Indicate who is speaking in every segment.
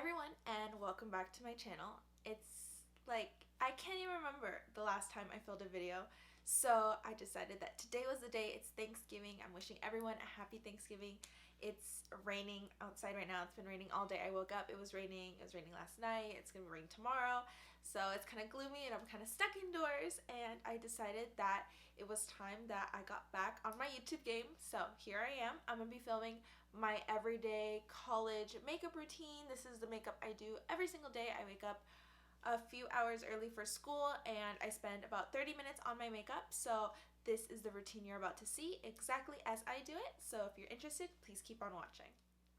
Speaker 1: everyone, and welcome back to my channel. It's like, I can't even remember the last time I filmed a video, so I decided that today was the day. It's Thanksgiving. I'm wishing everyone a happy Thanksgiving. It's raining outside right now. It's been raining all day. I woke up, it was raining last night, it's gonna rain tomorrow, so it's kind of gloomy and I'm kind of stuck indoors, and I decided that it was time that I got back on my YouTube game. So here I am. I'm gonna be filming my everyday college makeup routine. This is the makeup I do every single day. I wake up a few hours early for school and I spend about 30 minutes on my makeup. So this is the routine you're about to see exactly as I do it. So if you're interested, please keep on watching.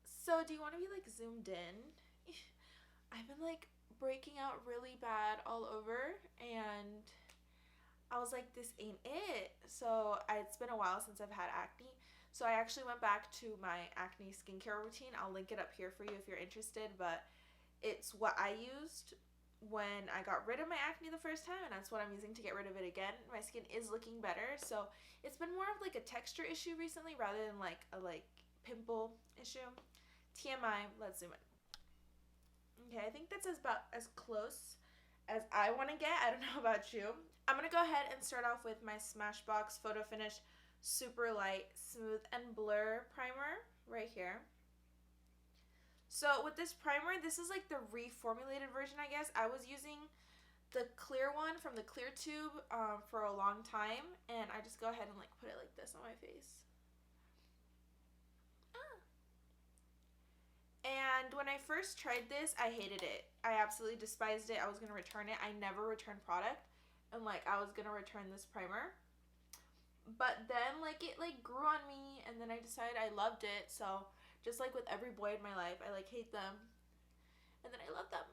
Speaker 1: So do you want to be like zoomed in? I've been like breaking out really bad all over, and I was like, this ain't it. So it's been a while since I've had acne. So I actually went back to my acne skincare routine. I'll link it up here for you if you're interested, but it's what I used when I got rid of my acne the first time, and that's what I'm using to get rid of it again. My skin is looking better, so it's been more of like a texture issue recently rather than like a pimple issue. TMI, let's zoom in. Okay, I think that's about as close as I want to get. I don't know about you. I'm going to go ahead and start off with my Smashbox Photo Finish Super Light Smooth and Blur Primer right here. So with this primer, this is like the reformulated version, I guess. I was using the clear one from the clear tube for a long time, and I just go ahead and like put it like this on my face. And when I first tried this, I hated it. I absolutely despised it. I was going to return it. I never return product, and like I was going to return this primer. But then like it like grew on me, and then I decided I loved it. So just like with every boy in my life, I like hate them, and then I love them,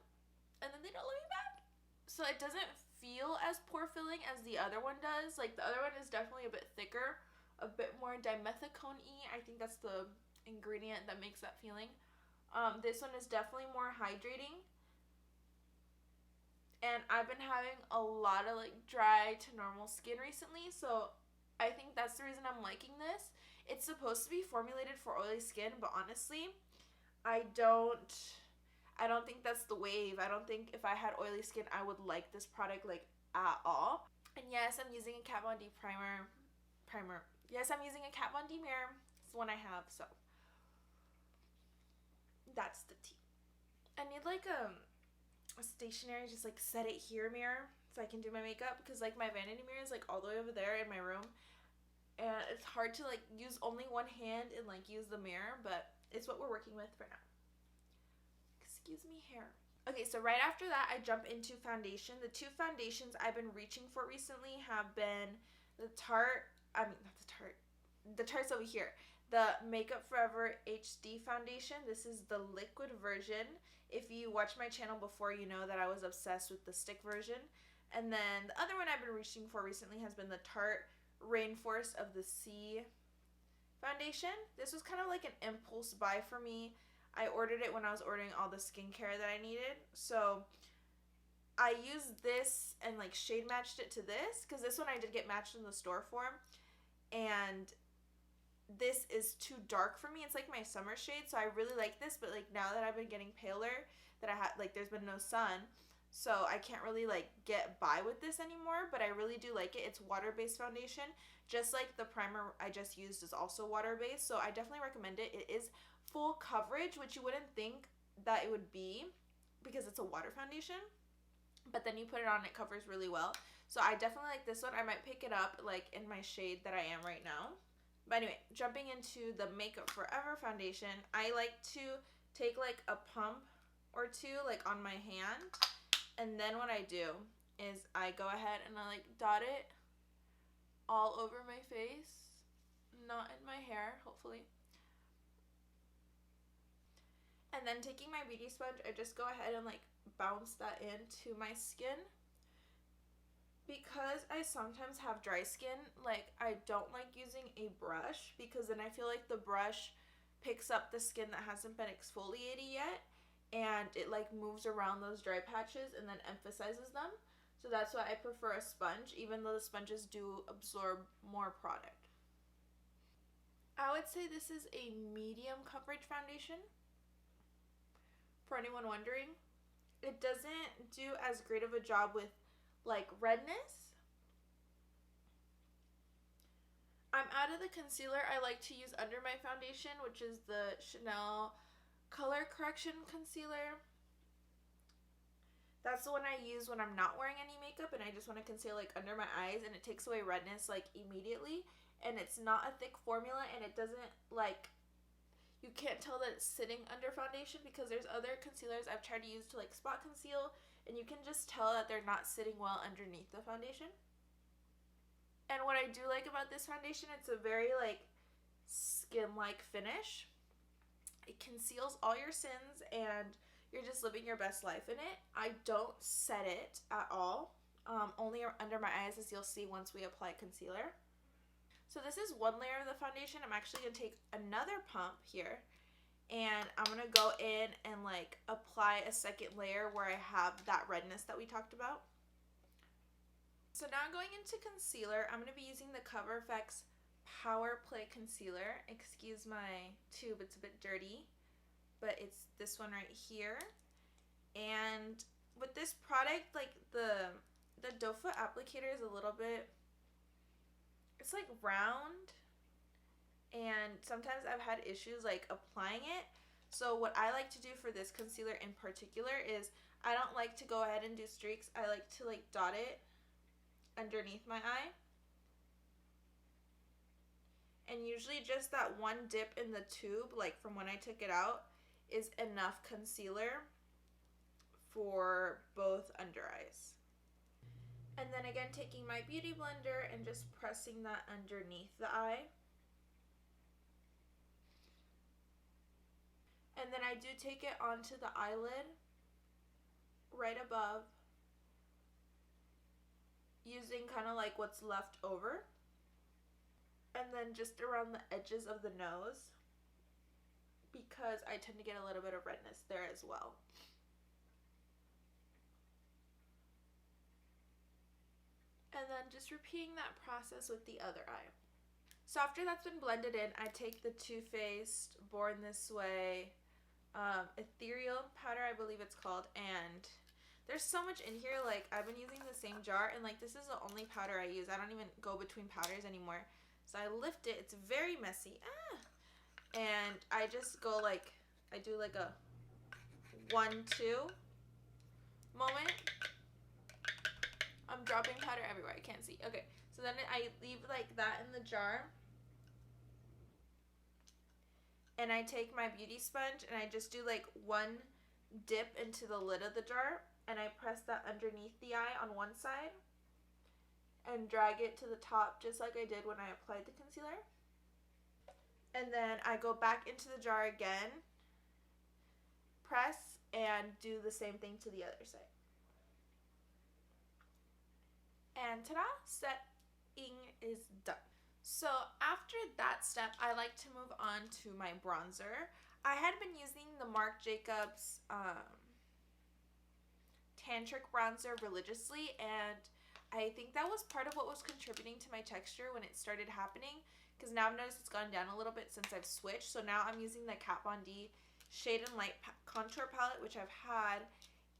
Speaker 1: and then they don't love me back. So it doesn't feel as pore filling as the other one does. Like the other one is definitely a bit thicker, a bit more dimethicone-y. I think that's the ingredient that makes that feeling. This one is definitely more hydrating, and I've been having a lot of like dry to normal skin recently, so I think that's the reason I'm liking this. It's supposed to be formulated for oily skin, but honestly, I don't think that's the wave. I don't think if I had oily skin I would like this product like at all. And yes, I'm using a Kat Von D primer. Yes, I'm using a Kat Von D mirror. It's the one I have, so that's the tea. I need like a stationary just like set it here mirror so I can do my makeup, because like my vanity mirror is like all the way over there in my room, and it's hard to like use only one hand and like use the mirror, but it's what we're working with for now. Excuse me, hair. Okay, so right after that I jump into foundation. The two foundations I've been reaching for recently have been the Tarte's over here. The Makeup Forever HD foundation. This is the liquid version. If you watch my channel before, you know that I was obsessed with the stick version. And then the other one I've been reaching for recently has been the Tarte Rainforest of the Sea foundation. This was kind of like an impulse buy for me. I ordered it when I was ordering all the skincare that I needed. So I used this and like shade matched it to this, because this one I did get matched in the store for, and this is too dark for me. It's like my summer shade, so I really like this, but like now that I've been getting paler, that I had like there's been no sun, so I can't really like get by with this anymore, but I really do like it. It's water-based foundation, just like the primer I just used is also water-based, so I definitely recommend it. It is full coverage, which you wouldn't think that it would be because it's a water foundation, but then you put it on, it covers really well. So I definitely like this one. I might pick it up like in my shade that I am right now. But anyway, jumping into the Makeup Forever foundation, I like to take like a pump or two like on my hand, and then what I do is I go ahead and I like dot it all over my face, not in my hair, hopefully. And then taking my beauty sponge, I just go ahead and like bounce that into my skin. Because I sometimes have dry skin, like I don't like using a brush, because then I feel like the brush picks up the skin that hasn't been exfoliated yet, and it like moves around those dry patches and then emphasizes them. So that's why I prefer a sponge, even though the sponges do absorb more product. I would say this is a medium coverage foundation for anyone wondering. It doesn't do as great of a job with like redness. I'm out of the concealer I like to use under my foundation, which is the Chanel Color Correction Concealer. That's the one I use when I'm not wearing any makeup and I just want to conceal like under my eyes, and it takes away redness like immediately, and it's not a thick formula, and it doesn't like, you can't tell that it's sitting under foundation, because there's other concealers I've tried to use to like spot conceal and you can just tell that they're not sitting well underneath the foundation. And what I do like about this foundation, it's a very like skin-like finish. It conceals all your sins and you're just living your best life in it. I don't set it at all, only under my eyes, as you'll see once we apply concealer. So this is one layer of the foundation. I'm actually going to take another pump here and I'm going to go in and like apply a second layer where I have that redness that we talked about. So now I'm going into concealer. I'm going to be using the Cover FX Power Play Concealer. Excuse my tube, it's a bit dirty, but it's this one right here. And with this product, like the doe foot applicator is a little bit, it's like round, and sometimes I've had issues like applying it. So what I like to do for this concealer in particular is I don't like to go ahead and do streaks. I like to like dot it underneath my eye. And usually just that one dip in the tube, like from when I took it out, is enough concealer for both under eyes. And then again, taking my beauty blender and just pressing that underneath the eye. And then I do take it onto the eyelid right above, using kind of like what's left over. And then just around the edges of the nose, because I tend to get a little bit of redness there as well. And then just repeating that process with the other eye. So after that's been blended in, I take the Too Faced Born This Way ethereal powder, I believe it's called, and there's so much in here. Like, I've been using the same jar, and like this is the only powder I use. I don't even go between powders anymore. So I lift it, it's very messy, and I just go like, I do like a 1-2 moment. I'm dropping powder everywhere, I can't see. Okay, so then I leave like that in the jar. And I take my beauty sponge and I just do like one dip into the lid of the jar. And I press that underneath the eye on one side. And drag it to the top just like I did when I applied the concealer. And then I go back into the jar again. Press and do the same thing to the other side. And ta-da! Setting is done. So after that step, I like to move on to my bronzer. I had been using the Marc Jacobs Tantric bronzer religiously, and I think that was part of what was contributing to my texture when it started happening, because now I've noticed it's gone down a little bit since I've switched. So now I'm using the Kat Von D Shade and Light Contour Palette, which I've had,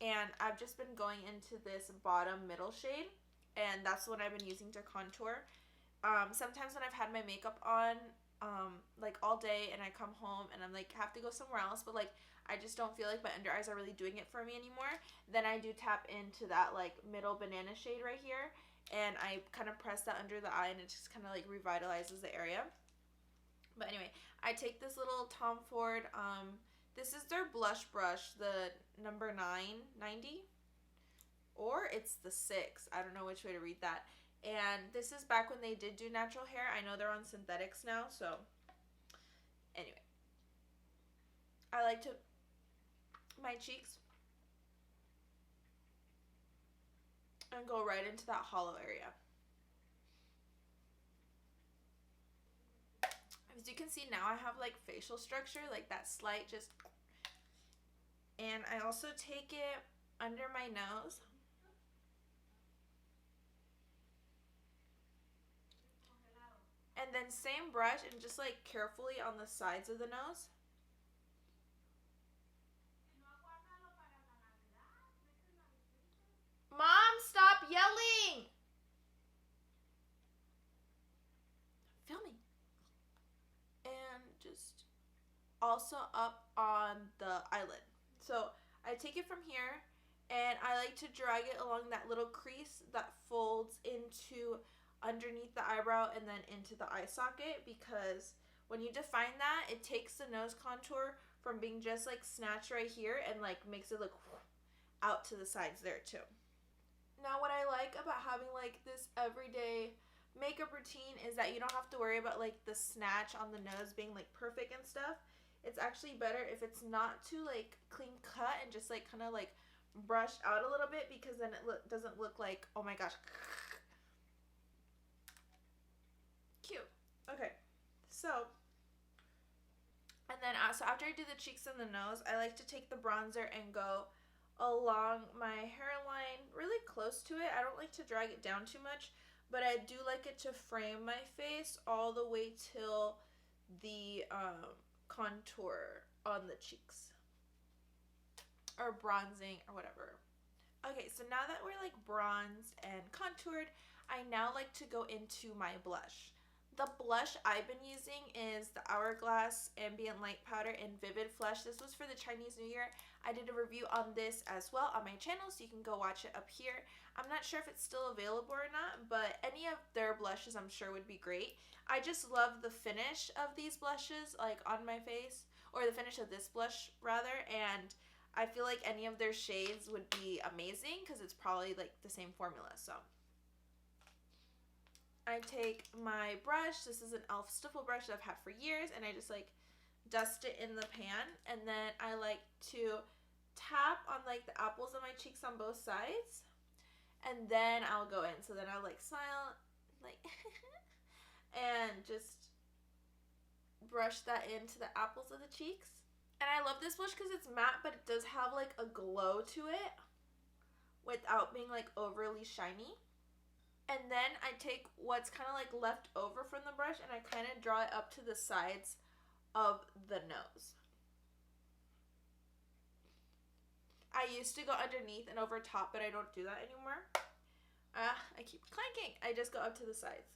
Speaker 1: and I've just been going into this bottom middle shade, and that's what I've been using to contour. Sometimes when I've had my makeup on like all day and I come home and I'm like have to go somewhere else, but like I just don't feel like my under eyes are really doing it for me anymore, then I do tap into that like middle banana shade right here, and I kind of press that under the eye, and it just kind of like revitalizes the area. But anyway, I take this little Tom Ford, this is their blush brush, the number 990, or it's the 6, I don't know which way to read that. And this is back when they did do natural hair. I know they're on synthetics now, so anyway. I like to, my cheeks, and go right into that hollow area. As you can see now, I have like facial structure, like that slight just, and I also take it under my nose. And then same brush and just like carefully on the sides of the nose. just also up on the eyelid. So I take it from here and I like to drag it along that little crease that folds into underneath the eyebrow and then into the eye socket, because when you define that, it takes the nose contour from being just like snatched right here and like makes it look out to the sides there too. Now what I like about having like this everyday makeup routine is that you don't have to worry about like the snatch on the nose being like perfect and stuff. It's actually better if it's not too like clean cut and just like kind of like brushed out a little bit, because then it doesn't look like, oh my gosh, cute. Okay, so, and then so after I do the cheeks and the nose, I like to take the bronzer and go along my hairline really close to it. I don't like to drag it down too much, but I do like it to frame my face all the way till the contour on the cheeks, or bronzing or whatever. Okay, so now that we're like bronzed and contoured, I now like to go into my blush. The blush I've been using is the Hourglass Ambient Light Powder in Vivid Flush. This was for the Chinese New Year. I did a review on this as well on my channel, so you can go watch it up here. I'm not sure if it's still available or not, but any of their blushes I'm sure would be great. I just love the finish of these blushes, like on my face, or the finish of this blush rather, and I feel like any of their shades would be amazing because it's probably like the same formula. So I take my brush. This is an e.l.f. Stipple brush that I've had for years, and I just like dust it in the pan, and then I like to tap on like the apples of my cheeks on both sides, and then I'll go in. So then I'll like smile, like and just brush that into the apples of the cheeks. And I love this blush because it's matte, but it does have like a glow to it without being like overly shiny. And then I take what's kind of like left over from the brush and I kind of draw it up to the sides of the nose. I used to go underneath and over top, but I don't do that anymore. I keep clanking. I just go up to the sides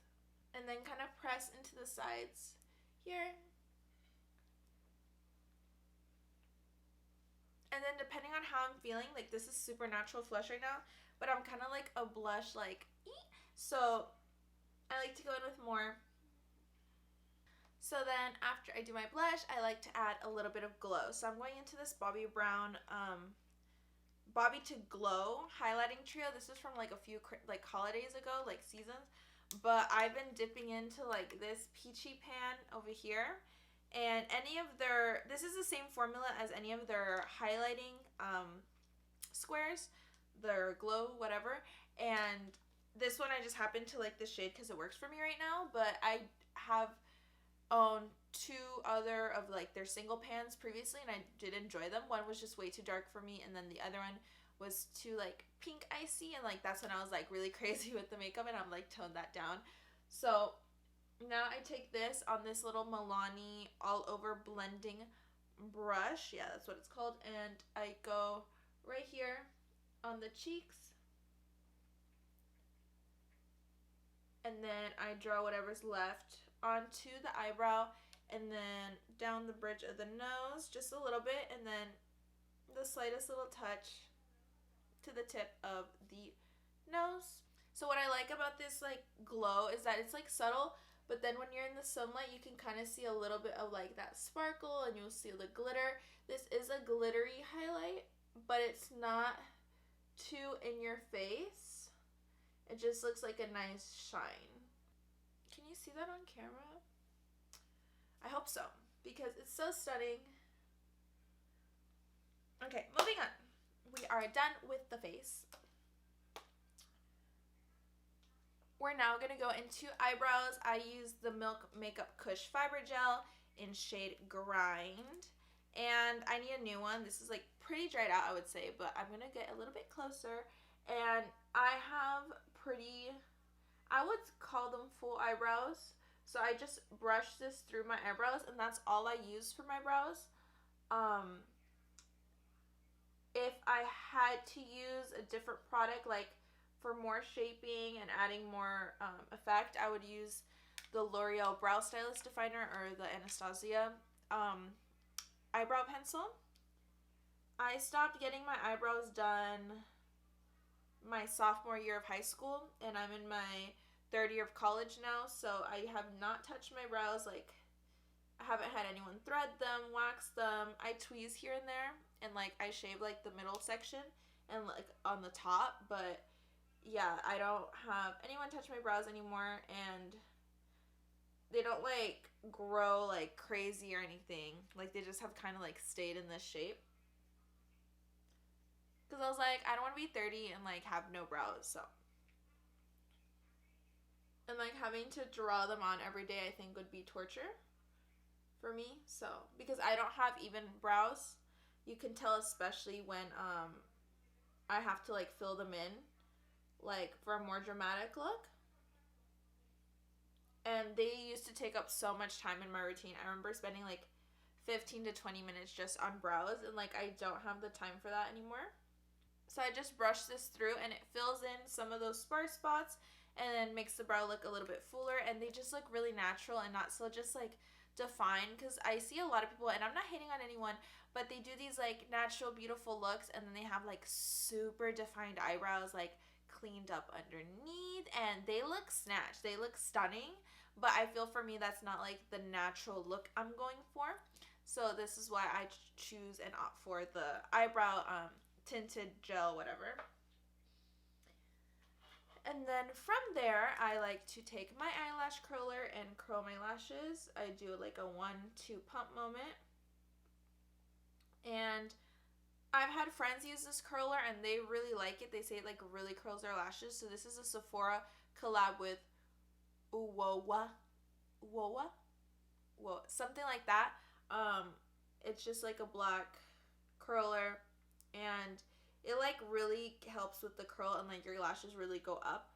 Speaker 1: and then kind of press into the sides here. And then depending on how I'm feeling, like this is super natural flush right now, but I'm kind of like a blush like, so I like to go in with more. So then after I do my blush, I like to add a little bit of glow. So I'm going into this Bobbi Brown Bobbi to Glow highlighting trio. This is from like a few like holidays ago, like seasons, but I've been dipping into like this peachy pan over here. And any of their, this is the same formula as any of their highlighting squares, their glow, whatever. And this one I just happen to like the shade because it works for me right now. But I have owned two other of like their single pans previously, and I did enjoy them. One was just way too dark for me, and then the other one was too like pink icy, and like that's when I was like really crazy with the makeup, and I'm like toned that down. So now I take this on this little Milani all over blending brush. Yeah, that's what it's called. And I go right here on the cheeks. And then I draw whatever's left onto the eyebrow and then down the bridge of the nose just a little bit, and then the slightest little touch to the tip of the nose. So what I like about this like glow is that it's like subtle, but then when you're in the sunlight, you can kind of see a little bit of like that sparkle, and you'll see the glitter. This is a glittery highlight, but it's not too in your face. It just looks like a nice shine. Can you see that on camera? I hope so, because it's so stunning. Okay, moving on. We are done with the face. We're now going to go into eyebrows. I use the Milk Makeup Kush Fiber Gel in shade Grind. And I need a new one. This is like pretty dried out, I would say, but I'm going to get a little bit closer. And I have pretty, I would call them full eyebrows. So I just brush this through my eyebrows, and that's all I use for my brows. If I had to use a different product, like for more shaping and adding more effect, I would use the L'Oreal Brow Stylist Definer or the Anastasia eyebrow pencil. I stopped getting my eyebrows done my sophomore year of high school, and I'm in my third year of college now, so I have not touched my brows. Like, I haven't had anyone thread them, wax them. I tweeze here and there, and like I shave like the middle section and like on the top, but yeah, I don't have anyone touch my brows anymore, and they don't like grow like crazy or anything. Like, they just have kind of like stayed in this shape. Because I was like, I don't want to be 30 and like have no brows, so. And like having to draw them on every day, I think would be torture for me. So, because I don't have even brows, you can tell especially when I have to like fill them in, like for a more dramatic look. And they used to take up so much time in my routine. I remember spending like 15 to 20 minutes just on brows, and like I don't have the time for that anymore. So I just brush this through, and it fills in some of those sparse spots and then makes the brow look a little bit fuller, and they just look really natural and not so just like defined. Because I see a lot of people, and I'm not hating on anyone, but they do these like natural beautiful looks, and then they have like super defined eyebrows, like cleaned up underneath, and they look snatched, they look stunning, but I feel for me that's not like the natural look I'm going for. So this is why I choose and opt for the eyebrow tinted gel, whatever. And then from there, I like to take my eyelash curler and curl my lashes. I do like a 1-2 pump moment. And I've had friends use this curler and they really like it. They say it like really curls their lashes. So this is a Sephora collab with Uwowa, something like that. It's just like a black curler, and it like really helps with the curl, and like your lashes really go up.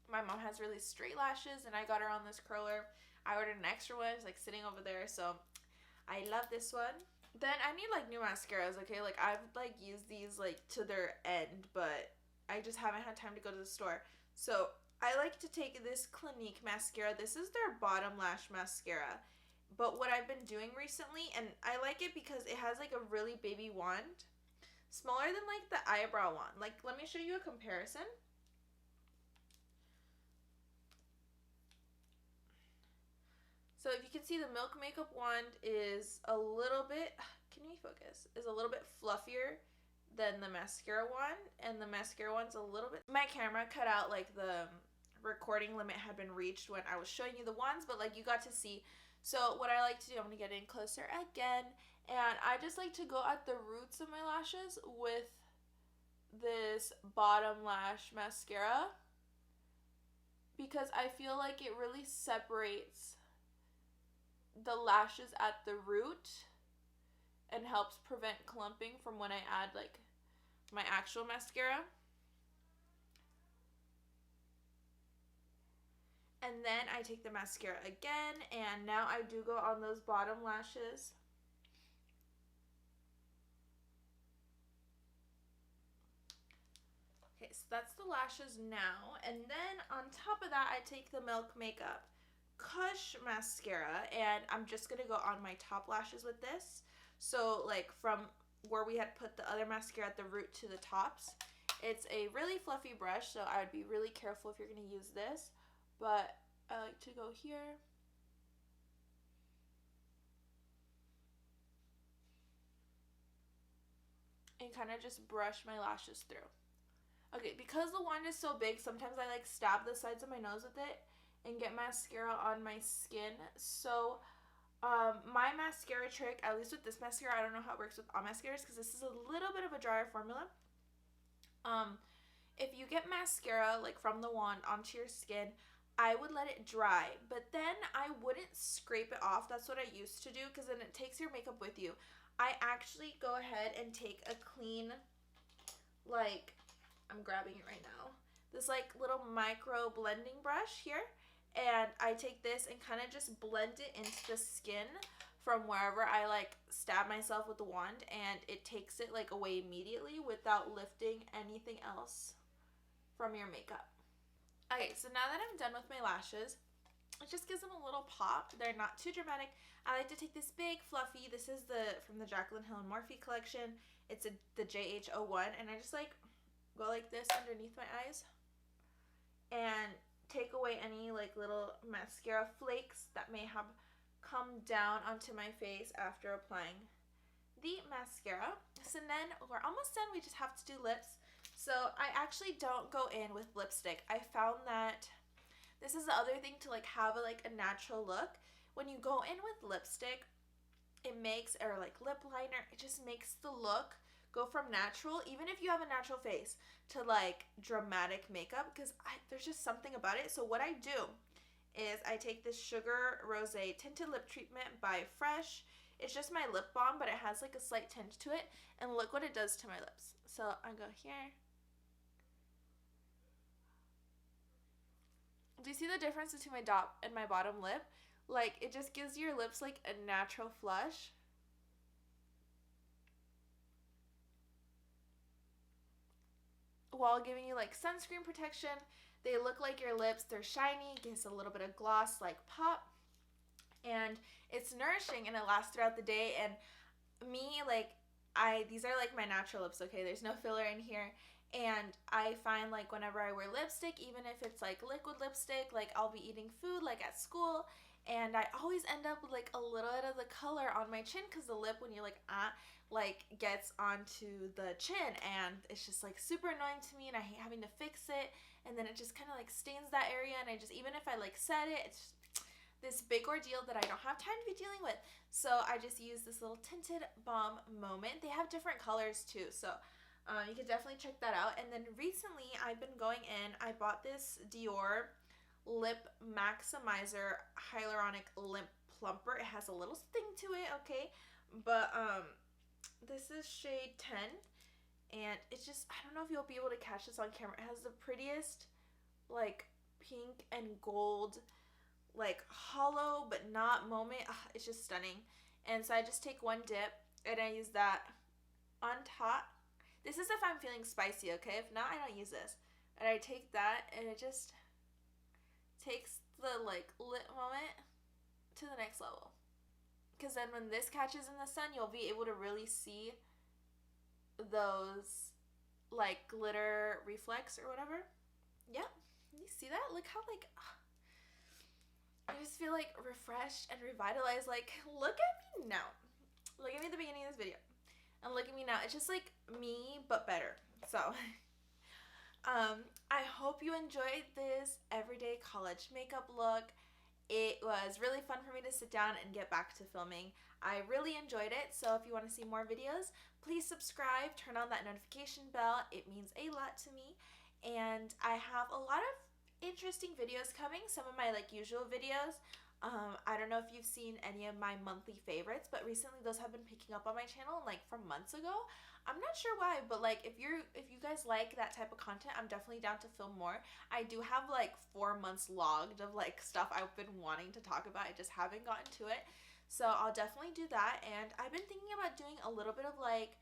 Speaker 1: My mom has really straight lashes, and I got her on this curler. I ordered an extra one. It's like sitting over there, so I love this one. Then I need like new mascaras, okay? Like, I've like used these like to their end, but I just haven't had time to go to the store. So I like to take this Clinique mascara. This is their bottom lash mascara. But what I've been doing recently, and I like it because it has like a really baby wand, smaller than like the eyebrow wand. Like, let me show you a comparison. So if you can see, the Milk Makeup wand is a little bit, can we focus, is a little bit fluffier than the mascara wand, and the mascara wand's a little bit, my camera cut out like the recording limit had been reached when I was showing you the wands, but like you got to see. So what I like to do, I'm going to get in closer again, and I just like to go at the roots of my lashes with this bottom lash mascara, because I feel like it really separates the lashes at the root and helps prevent clumping from when I add like my actual mascara. And then I take the mascara again, and now I do go on those bottom lashes. Okay, so that's the lashes now. And then on top of that, I take the Milk Makeup Kush mascara, and I'm just going to go on my top lashes with this. So like from where we had put the other mascara at the root to the tops. It's a really fluffy brush, so I would be really careful if you're going to use this. But I like to go here. And kind of just brush my lashes through. Okay, because the wand is so big, sometimes I like stab the sides of my nose with it and get mascara on my skin. So my mascara trick, at least with this mascara, I don't know how it works with all mascaras because this is a little bit of a drier formula. If you get mascara like from the wand onto your skin, I would let it dry, but then I wouldn't scrape it off. That's what I used to do, because then it takes your makeup with you. I actually go ahead and take a clean, like, I'm grabbing it right now, this like little micro blending brush here, and I take this and kind of just blend it into the skin from wherever I like stab myself with the wand, and it takes it like away immediately without lifting anything else from your makeup. Okay, so now that I'm done with my lashes, it just gives them a little pop. They're not too dramatic. I like to take this big fluffy, this is from the Jaclyn Hill and Morphe collection. It's the JH01, and I just like go like this underneath my eyes and take away any like little mascara flakes that may have come down onto my face after applying the mascara. So then we're almost done. We just have to do lips. So I actually don't go in with lipstick. I found that this is the other thing to like have a natural look. When you go in with lipstick, it makes, or like lip liner, it just makes the look go from natural, even if you have a natural face, to like dramatic makeup, because there's just something about it. So what I do is I take this Sugar Rosé Tinted Lip Treatment by Fresh. It's just my lip balm, but it has like a slight tinge to it, and look what it does to my lips. So I go here. Do you see the difference between my top and my bottom lip? Like, it just gives your lips like a natural flush. While giving you like sunscreen protection. They look like your lips. They're shiny. Gives a little bit of gloss like pop. And it's nourishing and it lasts throughout the day. And me, like, these are like my natural lips, okay? There's no filler in here. And I find like whenever I wear lipstick, even if it's like liquid lipstick, like I'll be eating food like at school, and I always end up with like a little bit of the color on my chin, because the lip, when you like gets onto the chin, and it's just like super annoying to me, and I hate having to fix it, and then it just kind of like stains that area, and I just, even if I like set it, it's this big ordeal that I don't have time to be dealing with. So I just use this little tinted balm Moment. They have different colors too, so you can definitely check that out. And then recently I've been going in, I bought this Dior Lip Maximizer Hyaluronic Lip Plumper. It has a little sting to it, okay? But this is shade 10, and it's just, I don't know if you'll be able to catch this on camera. It has the prettiest like pink and gold, like hollow but not moment. It's just stunning. And so I just take one dip and I use that on top. This is if I'm feeling spicy, okay? If not, I don't use this. And I take that, and it just takes the like lip moment to the next level. Because then when this catches in the sun, you'll be able to really see those like glitter reflex or whatever. Yep. You see that? Look how like I just feel like refreshed and revitalized. Like, look at me now. Look at me at the beginning of this video. And look at me now. It's just like me, but better. So, I hope you enjoyed this everyday college makeup look. It was really fun for me to sit down and get back to filming. I really enjoyed it. So if you want to see more videos, please subscribe, turn on that notification bell. It means a lot to me. And I have a lot of interesting videos coming. Some of my like usual videos. I don't know if you've seen any of my monthly favorites, but recently those have been picking up on my channel, like from months ago. I'm not sure why, but like if you guys like that type of content, I'm definitely down to film more. I do have like 4 months logged of like stuff I've been wanting to talk about. I just haven't gotten to it. So I'll definitely do that. And I've been thinking about doing a little bit of like,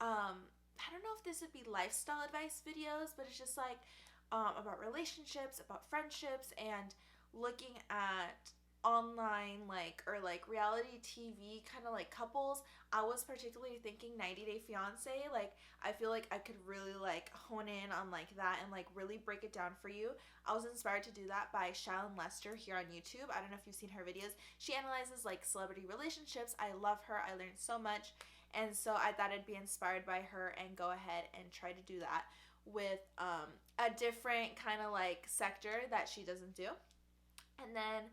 Speaker 1: I don't know if this would be lifestyle advice videos, but it's just like about relationships, about friendships, and looking at online or reality TV kind of like couples. I was particularly thinking 90 Day Fiance. Like, I feel like I could really like hone in on like that and like really break it down for you. I was inspired to do that by Shallon Lester here on YouTube. I don't know if you've seen her videos. She analyzes like celebrity relationships. I love her. I learned so much. And so I thought I'd be inspired by her and go ahead and try to do that with a different kind of like sector that she doesn't do. And then,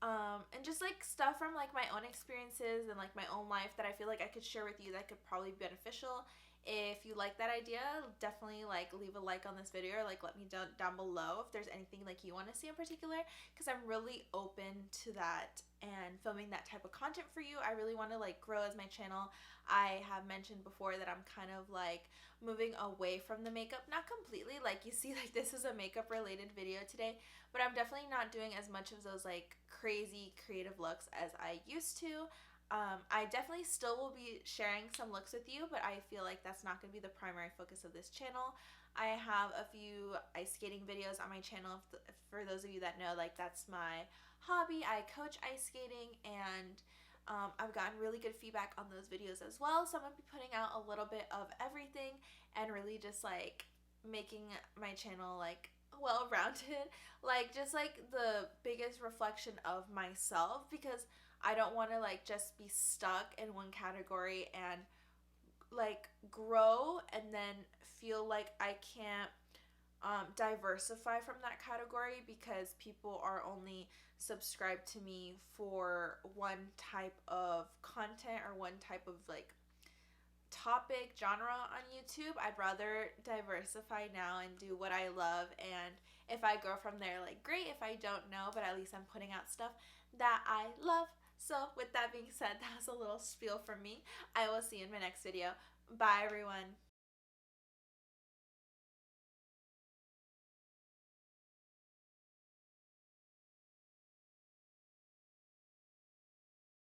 Speaker 1: and just like stuff from like my own experiences and like my own life that I feel like I could share with you that could probably be beneficial. If you like that idea, definitely like leave a like on this video, or like let me down below if there's anything like you want to see in particular, because I'm really open to that and filming that type of content for you. I really want to like grow as my channel. I have mentioned before that I'm kind of like moving away from the makeup, not completely, like you see like this is a makeup related video today, but I'm definitely not doing as much of those like crazy creative looks as I used to. I definitely still will be sharing some looks with you, but I feel like that's not going to be the primary focus of this channel. I have a few ice skating videos on my channel. For those of you that know, like, that's my hobby. I coach ice skating, and I've gotten really good feedback on those videos as well. So I'm going to be putting out a little bit of everything and really just like making my channel like well-rounded, like just like the biggest reflection of myself, because I don't want to like just be stuck in one category and like grow and then feel like I can't diversify from that category because people are only subscribed to me for one type of content or one type of like topic genre on YouTube. I'd rather diversify now and do what I love, and if I grow from there, like great. If I don't know, but at least I'm putting out stuff that I love. So with that being said, that was a little spiel from me. I will see you in my next video. Bye everyone.